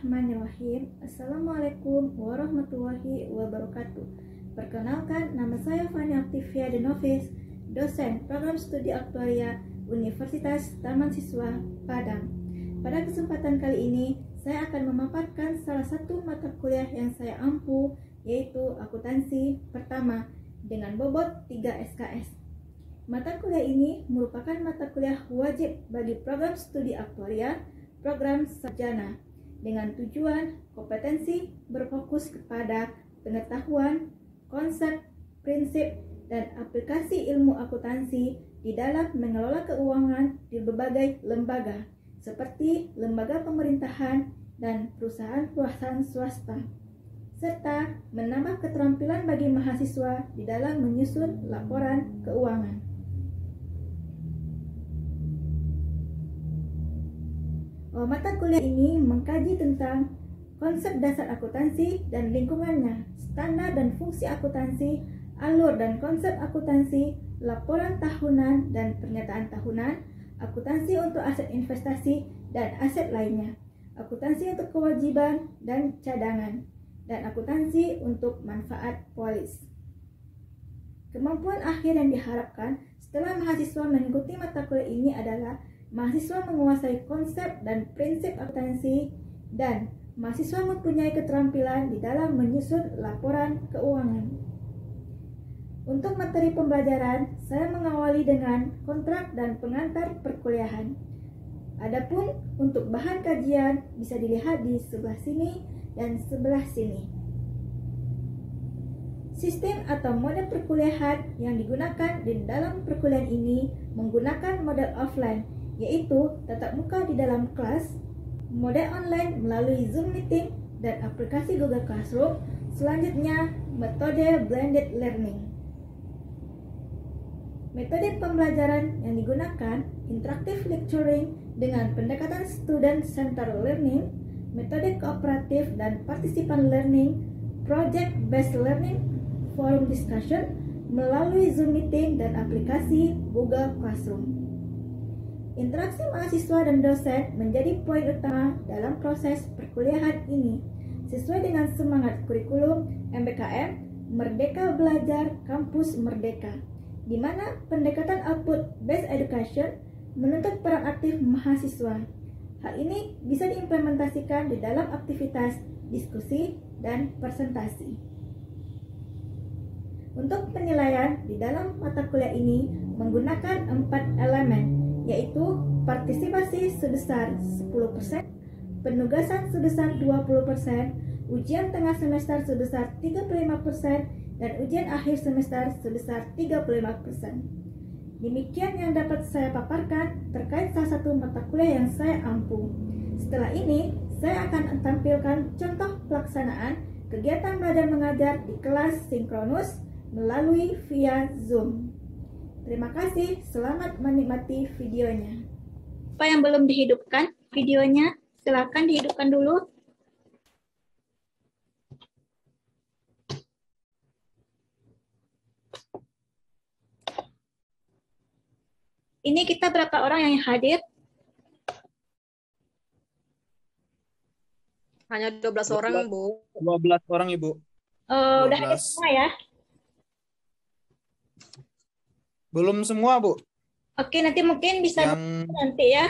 Bismillahirrahmanirrahim. Assalamualaikum warahmatullahi wabarakatuh. Perkenalkan, nama saya Fani Aktivia Denovis, dosen program studi aktuaria Universitas Taman Siswa Padang. Pada kesempatan kali ini, saya akan memaparkan salah satu mata kuliah yang saya ampu, yaitu akuntansi pertama dengan bobot 3 SKS. Mata kuliah ini merupakan mata kuliah wajib bagi program studi aktuaria program sarjana dengan tujuan kompetensi berfokus kepada pengetahuan, konsep, prinsip, dan aplikasi ilmu akuntansi di dalam mengelola keuangan di berbagai lembaga seperti lembaga pemerintahan dan perusahaan-perusahaan swasta, serta menambah keterampilan bagi mahasiswa di dalam menyusun laporan keuangan. Mata kuliah ini mengkaji tentang konsep dasar akuntansi dan lingkungannya, standar dan fungsi akuntansi, alur dan konsep akuntansi, laporan tahunan dan pernyataan tahunan, akuntansi untuk aset investasi dan aset lainnya, akuntansi untuk kewajiban dan cadangan, dan akuntansi untuk manfaat polis. Kemampuan akhir yang diharapkan setelah mahasiswa mengikuti mata kuliah ini adalah mahasiswa menguasai konsep dan prinsip akuntansi, dan mahasiswa mempunyai keterampilan di dalam menyusun laporan keuangan. Untuk materi pembelajaran, saya mengawali dengan kontrak dan pengantar perkuliahan. Adapun untuk bahan kajian bisa dilihat di sebelah sini dan sebelah sini. Sistem atau model perkuliahan yang digunakan di dalam perkuliahan ini menggunakan model offline, yaitu tatap muka di dalam kelas, model online melalui Zoom meeting, dan aplikasi Google Classroom. Selanjutnya, metode blended learning. Metode pembelajaran yang digunakan interactive lecturing dengan pendekatan student-centered learning, metode kooperatif dan participan learning, project-based learning, forum discussion melalui Zoom meeting dan aplikasi Google Classroom. Interaksi mahasiswa dan dosen menjadi poin utama dalam proses perkuliahan ini, sesuai dengan semangat kurikulum MBKM Merdeka Belajar Kampus Merdeka, di mana pendekatan output-based education menuntut peran aktif mahasiswa. Hal ini bisa diimplementasikan di dalam aktivitas diskusi dan presentasi. Untuk penilaian di dalam mata kuliah ini menggunakan 4 elemen, yaitu partisipasi sebesar 10%, penugasan sebesar 20%, ujian tengah semester sebesar 35%, dan ujian akhir semester sebesar 35%. Demikian yang dapat saya paparkan terkait salah satu mata kuliah yang saya ampu. Setelah ini, saya akan tampilkan contoh pelaksanaan kegiatan belajar mengajar di kelas sinkronus melalui via Zoom. Terima kasih, selamat menikmati videonya. Apa yang belum dihidupkan videonya, silakan dihidupkan dulu. Ini kita berapa orang yang hadir? Hanya 12 orang, Bu. 12 orang, Ibu. Udah hadir semua ya? Belum semua, Bu. Oke, nanti mungkin bisa nanti ya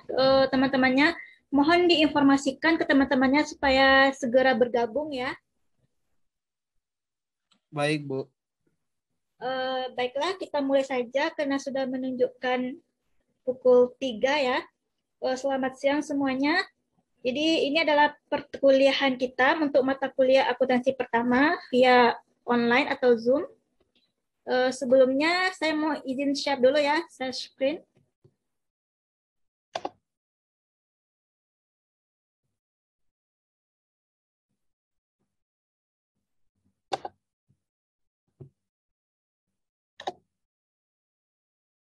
teman-temannya. Mohon diinformasikan ke teman-temannya supaya segera bergabung ya. Baik, Bu. Baiklah, kita mulai saja karena sudah menunjukkan pukul 3 ya. Selamat siang semuanya. Jadi ini adalah perkuliahan kita untuk mata kuliah akuntansi pertama via online atau Zoom. Sebelumnya saya mau izin share dulu ya, share screen.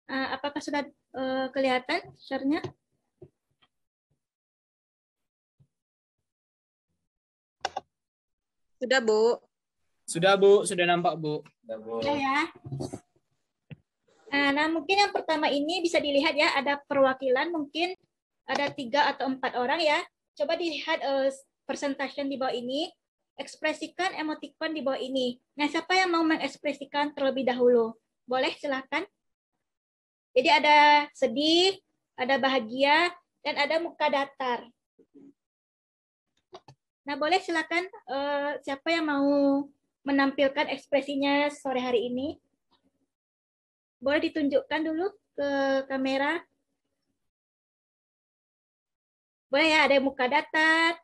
Apakah sudah kelihatan share-nya? Sudah, Bu. Sudah, Bu. Sudah nampak, Bu. Sudah ya. Nah, mungkin yang pertama ini bisa dilihat ya, ada perwakilan, mungkin ada 3 atau 4 orang ya. Coba dilihat presentation di bawah ini, ekspresikan emoticon di bawah ini. Nah, siapa yang mau mengekspresikan terlebih dahulu? Boleh, silakan. Jadi ada sedih, ada bahagia, dan ada muka datar. Nah, boleh silakan siapa yang mau menampilkan ekspresinya sore hari ini? Boleh ditunjukkan dulu ke kamera. Boleh ya, ada muka datar.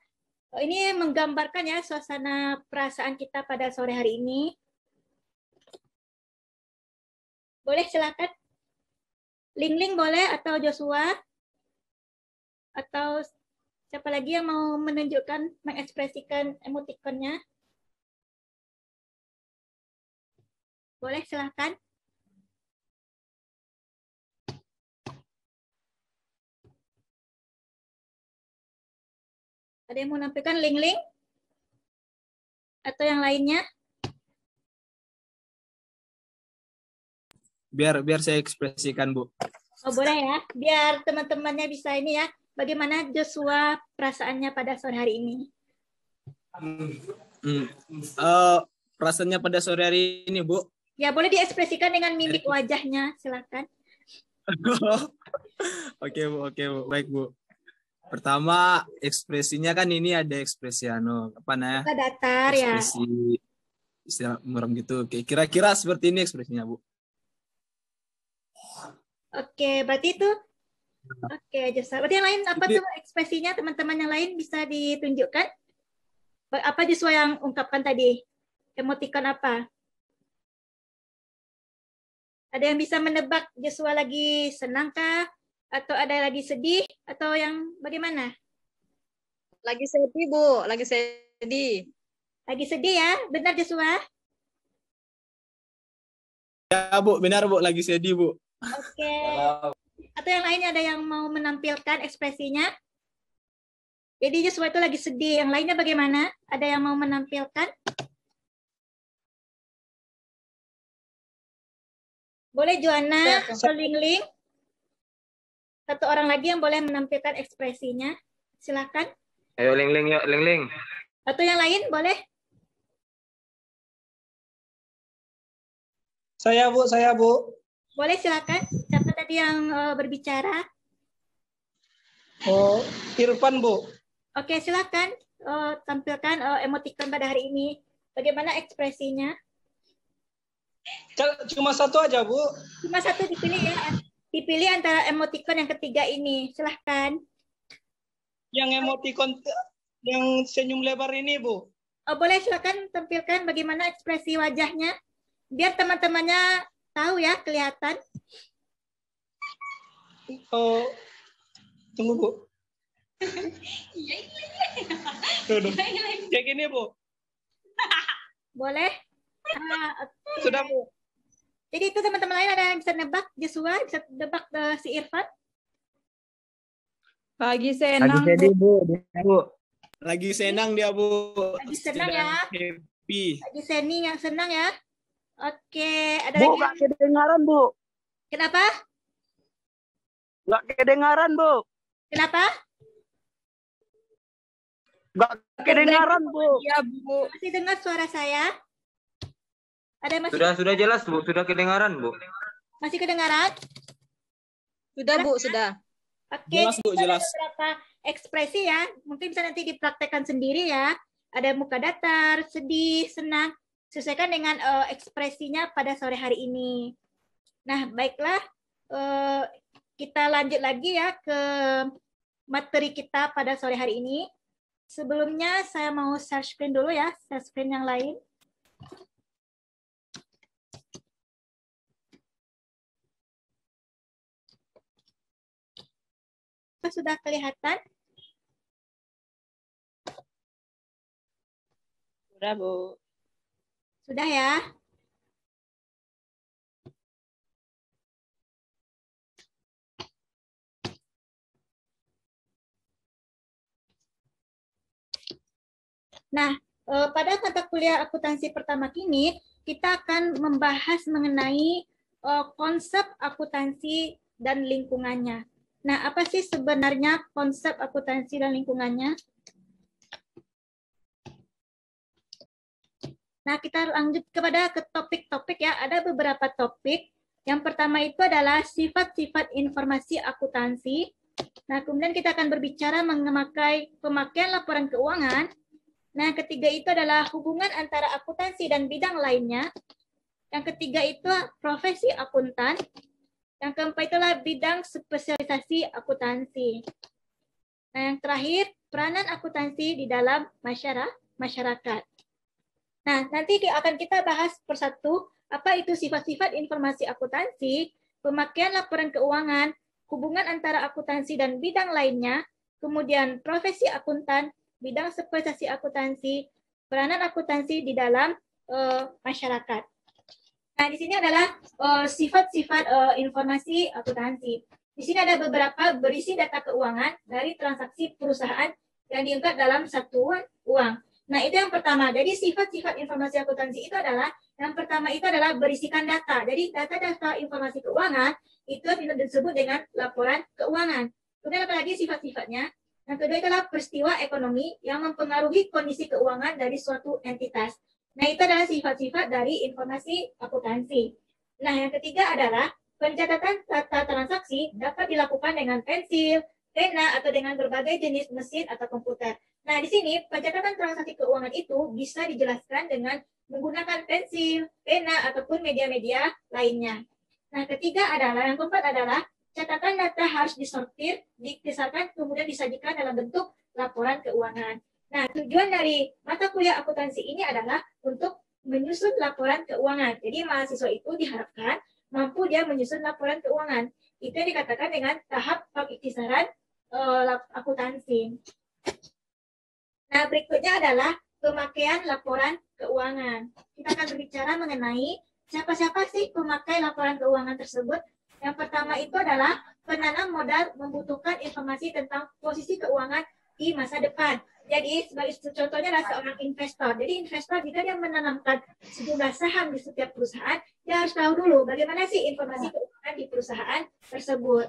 Ini menggambarkan ya suasana perasaan kita pada sore hari ini. Boleh silakan. Ling boleh, atau Joshua, atau siapa lagi yang mau menunjukkan, mengekspresikan emotikonnya? Boleh silakan. Ada yang mau menampilkan Ling atau yang lainnya? Biar saya ekspresikan, Bu. Oh, boleh ya, biar teman-temannya bisa ini ya. Bagaimana Joshua perasaannya pada sore hari ini? Perasaannya pada sore hari ini, Bu. Ya, boleh diekspresikan dengan mimik wajahnya, silakan. Oke, Bu. Baik, Bu. Pertama, ekspresinya kan ini ada ekspresi apa namanya? Muka datar ya. Ekspresi istilah merem gitu. Kira-kira seperti ini ekspresinya, Bu. Oke, berarti itu. Oke, Joshua. Berarti yang lain apa tuh ekspresinya, teman-teman yang lain bisa ditunjukkan? Apa Joshua yang ungkapkan tadi? Emotikon apa? Ada yang bisa menebak Joshua lagi senang kah? Atau ada lagi sedih? Atau yang bagaimana? Lagi sedih, Bu. Lagi sedih. Lagi sedih ya? Benar Joshua? Ya, Bu. Benar, Bu. Lagi sedih, Bu. Oke. Atau yang lain ada yang mau menampilkan ekspresinya? Jadi Joshua itu lagi sedih. Yang lainnya bagaimana? Ada yang mau menampilkan? Boleh Joanna atau Ling? Satu orang lagi yang boleh menampilkan ekspresinya. Silakan. Ayo Ling, yuk Ling. Atau yang lain boleh? Saya Bu. Boleh silakan. Siapa tadi yang berbicara? Oh, Irfan, Bu. Oke, silakan tampilkan emoticon pada hari ini. Bagaimana ekspresinya? Cuma satu aja, Bu. Cuma satu dipilih ya. Dipilih antara emoticon yang ketiga ini. Silahkan. Yang emoticon yang senyum lebar ini, Bu. Oh, boleh silakan tampilkan bagaimana ekspresi wajahnya. Biar teman-temannya tahu ya, kelihatan. Oh, tunggu, Bu. Tuh. Kayak gini, Bu. Boleh? Okay. Sudah, Bu. Jadi itu teman-teman lain ada yang bisa nebak Joshua, bisa nebak si Irfan? Lagi senang, Lagi sedih, Bu. Lagi senang dia, Bu. Lagi senang ya. Happy. Lagi yang senang ya. Oke, ada Bu, lagi. nggak kedengaran, Bu. Kenapa? Nggak kedengaran, Bu. Kenapa? Nggak kedengaran, Bu. Iya, Bu. Masih dengar suara saya? Ada yang masih Sudah jelas, Bu. Sudah kedengaran, Bu. masih kedengaran? Sudah, Bu, sudah. Oke, Jelas, Bu, jadi jelas. ada beberapa ekspresi ya. Mungkin bisa nanti dipraktekkan sendiri ya. Ada muka datar, sedih, senang. Sesuaikan dengan ekspresinya pada sore hari ini. Nah, baiklah. Kita lanjut lagi ya ke materi kita pada sore hari ini. Sebelumnya saya mau share screen dulu ya, share screen yang lain. Sudah kelihatan? Sudah, Bu. Sudah ya? Nah, pada mata kuliah akuntansi pertama kini, kita akan membahas mengenai konsep akuntansi dan lingkungannya. Nah, apa sih sebenarnya konsep akuntansi dan lingkungannya? Nah, kita lanjut ke topik-topik ya. Ada beberapa topik. Yang pertama itu adalah sifat-sifat informasi akuntansi. Nah, kemudian kita akan berbicara mengenai pemakaian laporan keuangan. Nah, yang ketiga itu adalah hubungan antara akuntansi dan bidang lainnya. Yang ketiga itu profesi akuntan. Yang keempat itulah bidang spesialisasi akuntansi. Nah, yang terakhir, peranan akuntansi di dalam masyarakat. Nah, nanti akan kita bahas persatu, apa itu sifat-sifat informasi akuntansi, pemakaian laporan keuangan, hubungan antara akuntansi dan bidang lainnya, kemudian profesi akuntan, bidang spesialisasi akuntansi, peranan akuntansi di dalam masyarakat. Nah, di sini adalah sifat-sifat informasi akuntansi. Di sini ada beberapa berisi data keuangan dari transaksi perusahaan yang diungkap dalam satuan uang. Nah, itu yang pertama. Jadi sifat-sifat informasi akuntansi itu adalah, yang pertama itu adalah berisikan data. Jadi data-data informasi keuangan itu disebut dengan laporan keuangan. Kemudian apa lagi sifat-sifatnya? Yang kedua adalah peristiwa ekonomi yang mempengaruhi kondisi keuangan dari suatu entitas. Nah, itu adalah sifat-sifat dari informasi akuntansi. Nah, yang ketiga adalah pencatatan data transaksi dapat dilakukan dengan pensil, pena, atau dengan berbagai jenis mesin atau komputer. Nah, di sini pencatatan transaksi keuangan itu bisa dijelaskan dengan menggunakan pensil, pena, ataupun media-media lainnya. Nah, yang keempat adalah catatan data harus disortir, dikisarkan, kemudian disajikan dalam bentuk laporan keuangan. Nah, tujuan dari mata kuliah akuntansi ini adalah untuk menyusun laporan keuangan. Jadi, mahasiswa itu diharapkan mampu dia menyusun laporan keuangan. Itu yang dikatakan dengan tahap pengiktisaran akuntansi. Nah, berikutnya adalah pemakaian laporan keuangan. Kita akan berbicara mengenai siapa-siapa sih pemakai laporan keuangan tersebut. Yang pertama itu adalah penanam modal membutuhkan informasi tentang posisi keuangan di masa depan. Jadi, sebagai contohnya adalah seorang investor. Jadi, investor jika dia menanamkan sejumlah saham di setiap perusahaan, dia harus tahu dulu bagaimana sih informasi keuangan di perusahaan tersebut.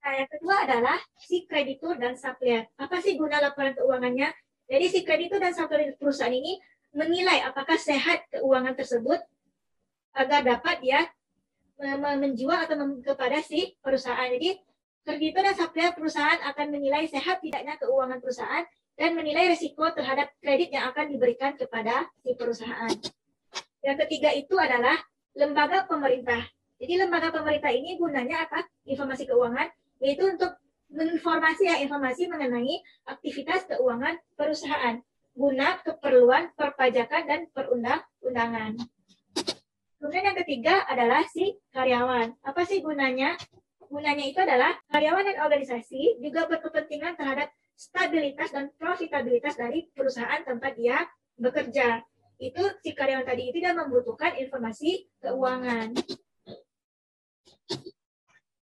Nah, yang kedua adalah si kreditur dan supplier. Apa sih guna laporan keuangannya? Jadi, si kreditur dan supplier perusahaan ini menilai apakah sehat keuangan tersebut agar dapat dia menjual atau kepada si perusahaan. Jadi, kreditur dan supplier perusahaan akan menilai sehat tidaknya keuangan perusahaan dan menilai risiko terhadap kredit yang akan diberikan kepada si perusahaan. Yang ketiga itu adalah lembaga pemerintah. Jadi lembaga pemerintah ini gunanya apa? Informasi keuangan, yaitu untuk informasi mengenai aktivitas keuangan perusahaan guna keperluan perpajakan dan perundang-undangan. Kemudian yang ketiga adalah si karyawan. Apa sih gunanya? Gunanya itu adalah karyawan dan organisasi juga berkepentingan terhadap stabilitas dan profitabilitas dari perusahaan tempat dia bekerja. Itu si karyawan tadi itu dia membutuhkan informasi keuangan.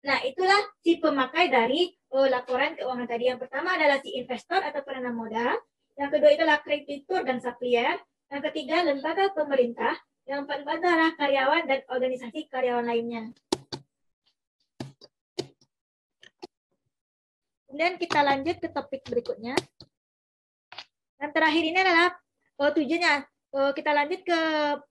Nah, itulah si pemakai dari laporan keuangan tadi. Yang pertama adalah si investor atau penanam modal. Yang kedua itulah kreditur dan supplier. Yang ketiga lembaga pemerintah. Yang keempat adalah karyawan dan organisasi karyawan lainnya. Kemudian kita lanjut ke topik berikutnya. Yang terakhir ini adalah tujuannya. Kita lanjut ke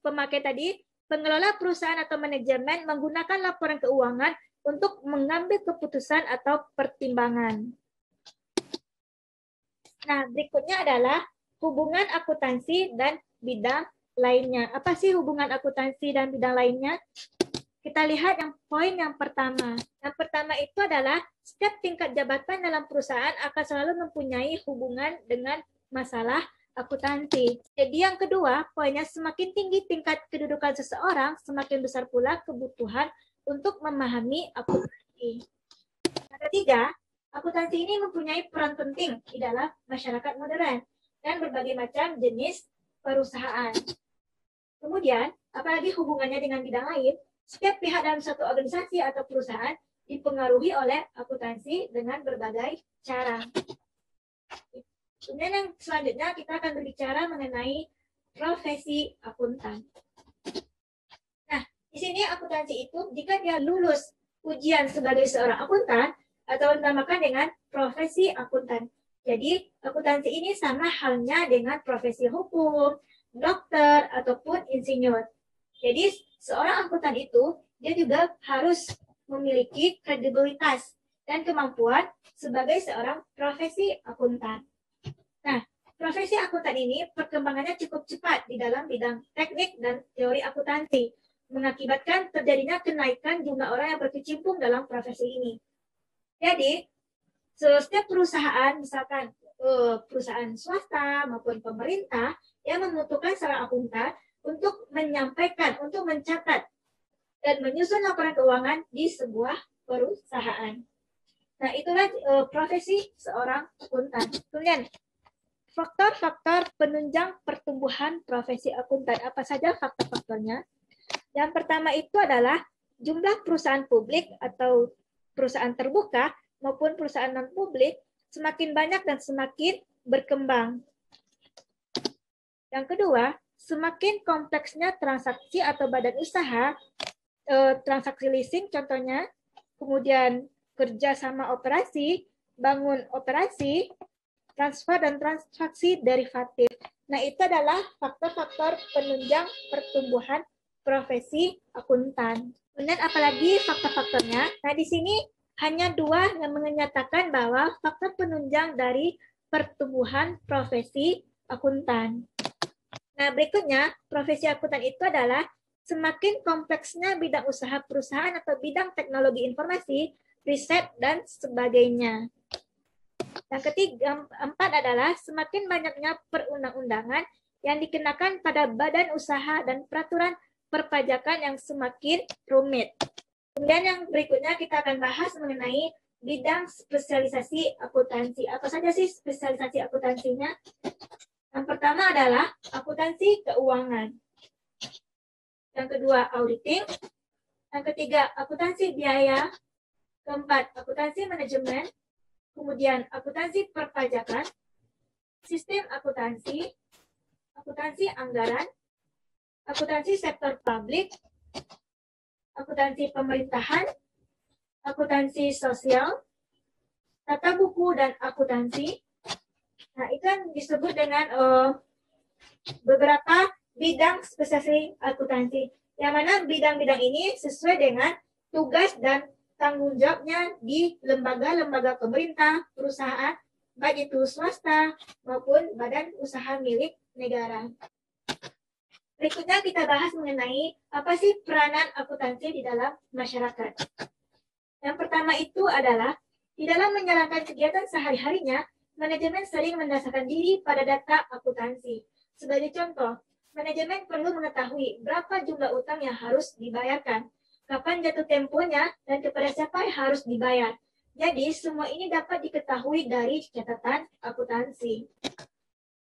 pemakai tadi. Pengelola perusahaan atau manajemen menggunakan laporan keuangan untuk mengambil keputusan atau pertimbangan. Nah, berikutnya adalah hubungan akuntansi dan bidang lainnya. Apa sih hubungan akuntansi dan bidang lainnya? Kita lihat poin yang pertama. Yang pertama itu adalah setiap tingkat jabatan dalam perusahaan akan selalu mempunyai hubungan dengan masalah akuntansi. Jadi yang kedua, poinnya semakin tinggi tingkat kedudukan seseorang, semakin besar pula kebutuhan untuk memahami akuntansi. Yang ketiga, akuntansi ini mempunyai peran penting di dalam masyarakat modern dan berbagai macam jenis perusahaan. Kemudian, apalagi hubungannya dengan bidang lain, setiap pihak dalam satu organisasi atau perusahaan dipengaruhi oleh akuntansi dengan berbagai cara. Kemudian yang selanjutnya kita akan berbicara mengenai profesi akuntan. Nah, di sini akuntansi itu jika dia lulus ujian sebagai seorang akuntan atau dinamakan dengan profesi akuntan. Jadi, akuntansi ini sama halnya dengan profesi hukum, dokter, ataupun insinyur. Jadi, seorang akuntan itu, dia juga harus memiliki kredibilitas dan kemampuan sebagai seorang profesi akuntan. Nah, profesi akuntan ini perkembangannya cukup cepat di dalam bidang teknik dan teori akuntansi, mengakibatkan terjadinya kenaikan jumlah orang yang berkecimpung dalam profesi ini. Jadi, setiap perusahaan, misalkan perusahaan swasta maupun pemerintah, yang membutuhkan seorang akuntan untuk menyampaikan, untuk mencatat, dan menyusun laporan keuangan di sebuah perusahaan. Nah, itulah profesi seorang akuntan. Kemudian, faktor-faktor penunjang pertumbuhan profesi akuntan. Apa saja faktor-faktornya? Yang pertama itu adalah jumlah perusahaan publik atau perusahaan terbuka maupun perusahaan non-publik semakin banyak dan semakin berkembang. Yang kedua, semakin kompleksnya transaksi atau badan usaha, transaksi leasing contohnya, kemudian kerjasama operasi, bangun operasi, transfer dan transaksi derivatif. Nah, itu adalah faktor-faktor penunjang pertumbuhan profesi akuntan. Kemudian apalagi faktor-faktornya? Nah, di sini hanya dua yang menyatakan bahwa faktor penunjang dari pertumbuhan profesi akuntan. Nah, berikutnya, profesi akuntan itu adalah semakin kompleksnya bidang usaha perusahaan atau bidang teknologi informasi, riset, dan sebagainya. Yang ketiga, empat adalah semakin banyaknya perundang-undangan yang dikenakan pada badan usaha dan peraturan perpajakan yang semakin rumit. Kemudian yang berikutnya kita akan bahas mengenai bidang spesialisasi akuntansi. Apa saja sih spesialisasi akuntansinya? Yang pertama adalah akuntansi keuangan. Yang kedua, auditing. Yang ketiga, akuntansi biaya. Keempat, akuntansi manajemen. Kemudian, akuntansi perpajakan. Sistem akuntansi. Akuntansi anggaran. Akuntansi sektor publik. Akuntansi pemerintahan, akuntansi sosial, tata buku, dan akuntansi. Nah, itu yang disebut dengan beberapa bidang spesialisasi akuntansi. Yang mana bidang-bidang ini sesuai dengan tugas dan tanggung jawabnya di lembaga-lembaga pemerintah, perusahaan, baik itu swasta maupun badan usaha milik negara. Berikutnya kita bahas mengenai apa sih peranan akuntansi di dalam masyarakat. Yang pertama itu adalah di dalam menjalankan kegiatan sehari-harinya, manajemen sering mendasarkan diri pada data akuntansi. Sebagai contoh, manajemen perlu mengetahui berapa jumlah utang yang harus dibayarkan, kapan jatuh temponya, dan kepada siapa yang harus dibayar. Jadi semua ini dapat diketahui dari catatan akuntansi.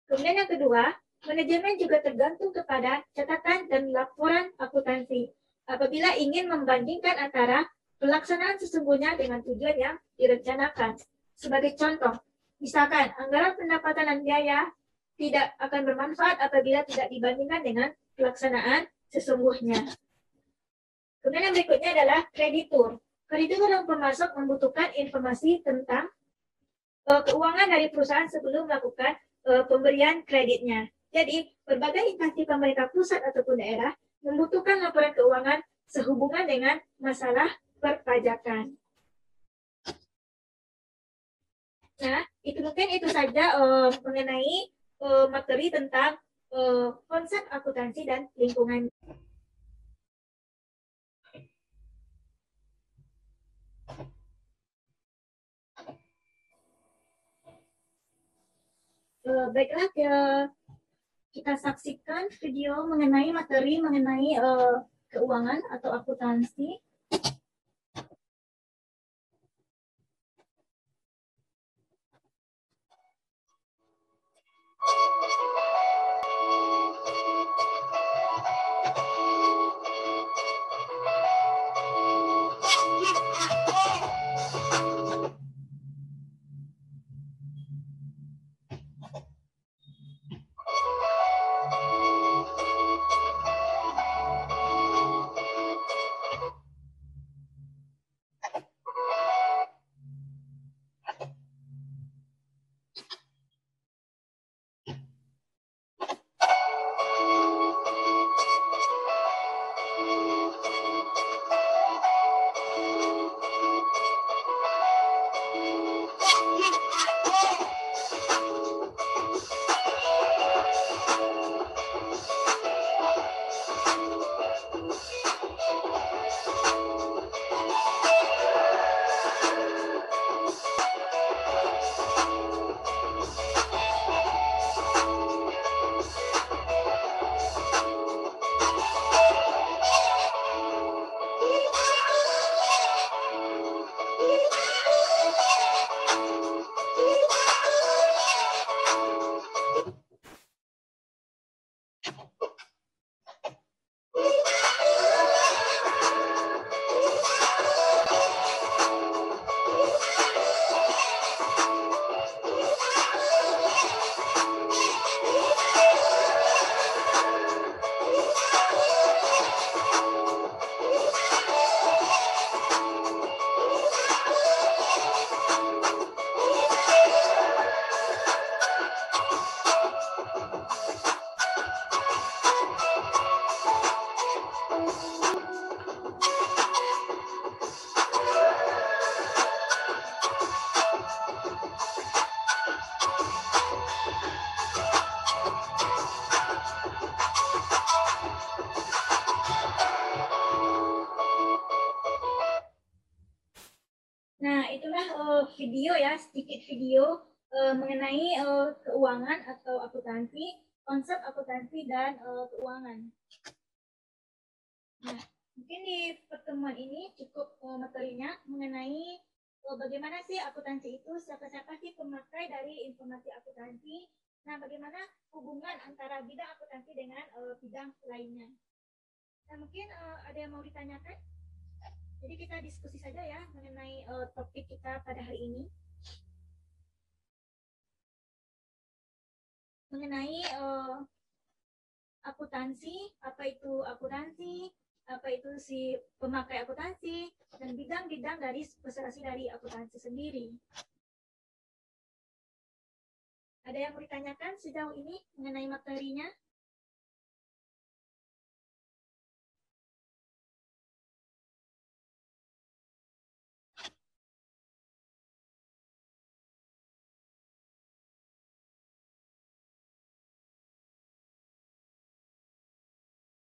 Kemudian yang kedua, manajemen juga tergantung kepada catatan dan laporan akuntansi apabila ingin membandingkan antara pelaksanaan sesungguhnya dengan tujuan yang direncanakan. Sebagai contoh, misalkan anggaran pendapatan dan biaya tidak akan bermanfaat apabila tidak dibandingkan dengan pelaksanaan sesungguhnya. Kemudian yang berikutnya adalah kreditur. Kreditur yang pemasok membutuhkan informasi tentang keuangan dari perusahaan sebelum melakukan pemberian kreditnya. Jadi, berbagai instansi pemerintah pusat ataupun daerah membutuhkan laporan keuangan sehubungan dengan masalah perpajakan. Nah, mungkin itu saja mengenai materi tentang konsep akuntansi dan lingkungan. Baiklah, kita saksikan video mengenai materi mengenai keuangan atau akuntansi. Nah, itulah video ya, sedikit video mengenai keuangan atau akuntansi, konsep akuntansi dan keuangan. Nah, mungkin di pertemuan ini cukup materinya mengenai bagaimana sih akuntansi itu, siapa-siapa sih pemakai dari informasi akuntansi. Nah, bagaimana hubungan antara bidang akuntansi dengan bidang lainnya. Nah, mungkin ada yang mau ditanyakan? Jadi kita diskusi saja ya mengenai topik kita pada hari ini. Mengenai akuntansi, apa itu akuntansi, apa itu si pemakai akuntansi, dan bidang-bidang dari spesialisasi dari akuntansi sendiri. Ada yang mau ditanyakan sejauh ini mengenai materinya?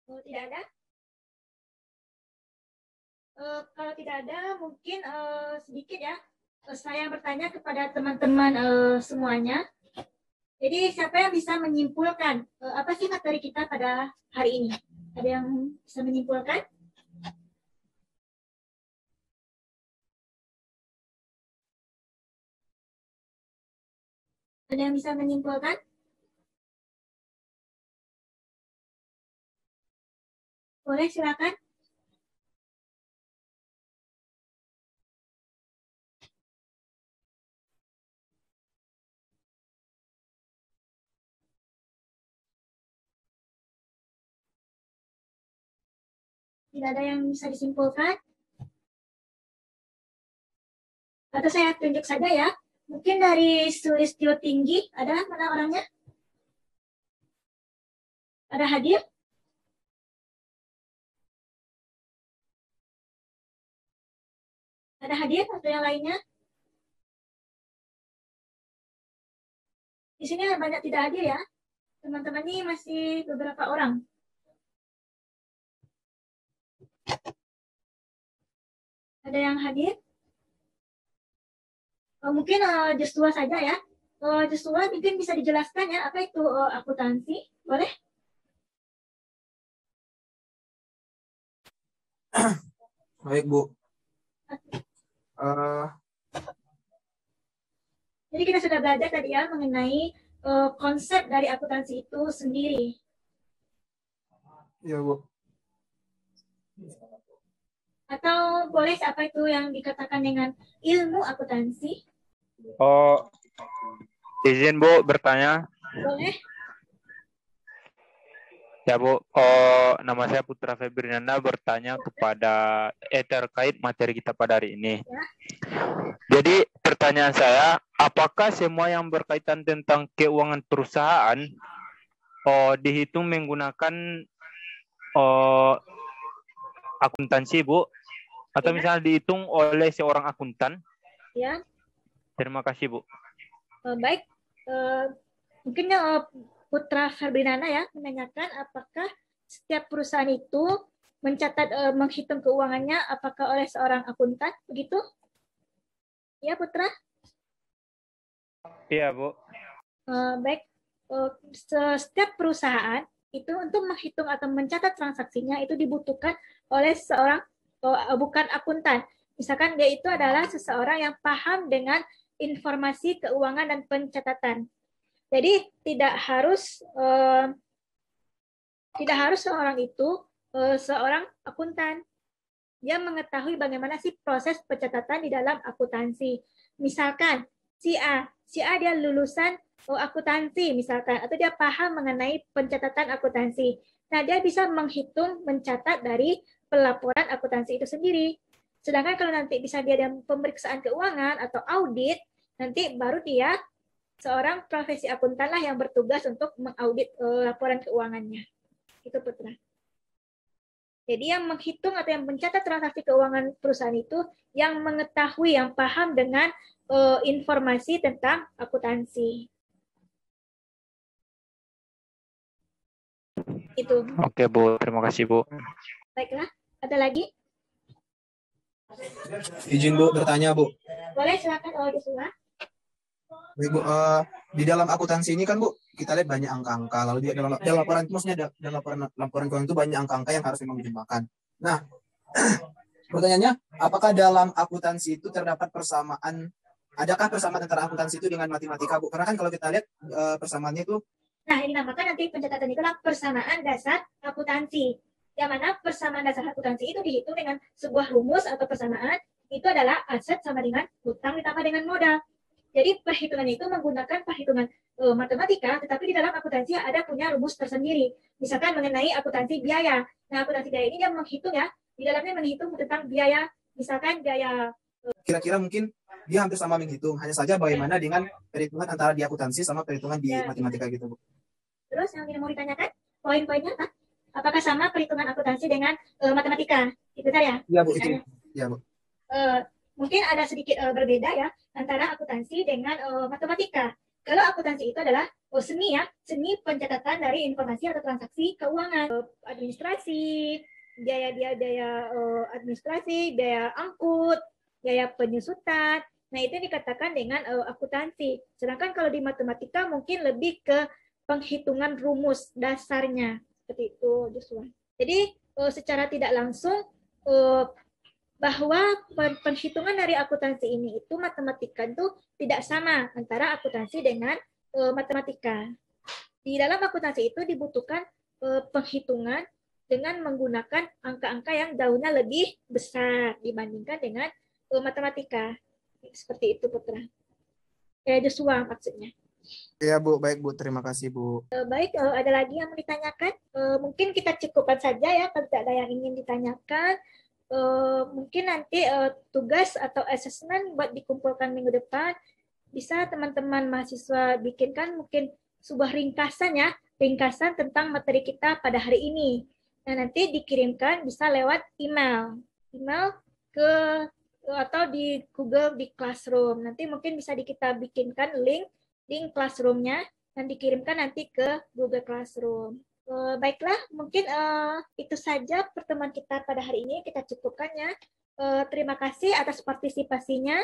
Oh, tidak ada? Kalau tidak ada, mungkin sedikit ya. Saya bertanya kepada teman-teman semuanya. Jadi siapa yang bisa menyimpulkan apa sih materi kita pada hari ini? Ada yang bisa menyimpulkan? Ada yang bisa menyimpulkan? Boleh, silakan. Tidak ada yang bisa disimpulkan? Atau saya tunjuk saja ya. Mungkin dari Sulistyo Tinggi, ada mana orangnya? Ada hadir? Ada hadir atau yang lainnya? Di sini banyak tidak hadir ya. Teman-teman ini masih beberapa orang. Ada yang hadir? Mungkin Joshua saja ya. Joshua mungkin bisa dijelaskan ya apa itu akuntansi? Boleh? Baik, Bu. Jadi kita sudah belajar tadi ya mengenai konsep dari akuntansi itu sendiri. Ya, Bu. Atau boleh apa itu yang dikatakan dengan ilmu akuntansi? Oh, izin Bu bertanya. Boleh? Ya Bu, nama saya Putra Febriana bertanya kepada terkait materi kita pada hari ini. Ya. Jadi pertanyaan saya, apakah semua yang berkaitan tentang keuangan perusahaan dihitung menggunakan akuntansi Bu? Atau misalnya dihitung oleh seorang akuntan? Ya. Terima kasih Bu. Baik, mungkin Putra Febriana ya menanyakan apakah setiap perusahaan itu mencatat menghitung keuangannya apakah oleh seorang akuntan, begitu? Ya Putra? Iya Bu. Baik, setiap perusahaan itu untuk menghitung atau mencatat transaksinya itu dibutuhkan oleh seorang bukan akuntan. Misalkan dia itu adalah seseorang yang paham dengan informasi keuangan dan pencatatan. Jadi tidak harus seorang itu seorang akuntan. Dia mengetahui bagaimana sih proses pencatatan di dalam akuntansi. Misalkan si A dia lulusan akuntansi misalkan, atau dia paham mengenai pencatatan akuntansi. Nah, dia bisa menghitung, mencatat dari pelaporan akuntansi itu sendiri. Sedangkan kalau nanti bisa dia ada pemeriksaan keuangan atau audit, nanti baru dia seorang profesi akuntan lah yang bertugas untuk mengaudit laporan keuangannya. Itu Putra. Jadi yang menghitung atau yang mencatat transaksi keuangan perusahaan itu yang mengetahui, yang paham dengan informasi tentang akuntansi. Itu. Oke Bu, terima kasih Bu. Baiklah, ada lagi? Izin Bu bertanya Bu. Boleh silakan Joshua. Baik, Bu, di dalam akuntansi ini kan Bu, kita lihat banyak angka-angka. Lalu di dalam laporan itu maksudnya dalam laporan keuangan itu banyak angka-angka yang harus memang dijembatkan. Nah, pertanyaannya, apakah dalam akuntansi itu terdapat persamaan? Adakah persamaan antara akuntansi itu dengan matematika, Bu? Karena kan kalau kita lihat persamaannya itu. Nah, ini dinamakan nanti pencatatan itulah persamaan dasar akuntansi. Yang mana persamaan dasar akuntansi itu dihitung dengan sebuah rumus atau persamaan itu adalah aset sama dengan hutang ditambah dengan modal. Jadi perhitungan itu menggunakan perhitungan matematika, tetapi di dalam akuntansi ada punya rumus tersendiri. Misalkan mengenai akuntansi biaya. Nah, akuntansi biaya ini dia menghitung ya, di dalamnya menghitung tentang biaya, misalkan biaya. Kira-kira mungkin dia hampir sama menghitung, hanya saja bagaimana dengan perhitungan antara di akuntansi sama perhitungan di matematika gitu, Bu. Terus yang mau ditanyakan, poin-poinnya apa? Apakah sama perhitungan akuntansi dengan matematika? Itu ya? Iya, Bu, itu. Iya, Bu. Mungkin ada sedikit berbeda ya antara akuntansi dengan matematika. Kalau akuntansi itu adalah seni ya, seni pencatatan dari informasi atau transaksi keuangan, administrasi, biaya administrasi, biaya angkut, biaya penyusutan. Nah, itu dikatakan dengan akuntansi. Sedangkan kalau di matematika mungkin lebih ke penghitungan rumus dasarnya. Seperti itu, Joshua. Jadi, secara tidak langsung, bahwa penghitungan dari akuntansi ini itu matematika itu tidak sama antara akuntansi dengan matematika. Di dalam akuntansi itu dibutuhkan penghitungan dengan menggunakan angka-angka yang jauhnya lebih besar dibandingkan dengan matematika. Seperti itu, Putra. Joshua maksudnya. Ya, Bu. Baik, Bu. Terima kasih, Bu. Baik, ada lagi yang mau ditanyakan? Mungkin kita cukupkan saja ya, kalau tidak ada yang ingin ditanyakan. Mungkin nanti tugas atau assessment buat dikumpulkan minggu depan. Bisa teman-teman mahasiswa bikinkan mungkin sebuah ringkasan ya, ringkasan tentang materi kita pada hari ini. Nah, nanti dikirimkan bisa lewat email ke atau di Google di Classroom. Nanti mungkin bisa kita bikinkan link Classroom-nya dan dikirimkan nanti ke Google Classroom. Baiklah, mungkin itu saja pertemuan kita pada hari ini. Kita cukupkan ya. Terima kasih atas partisipasinya.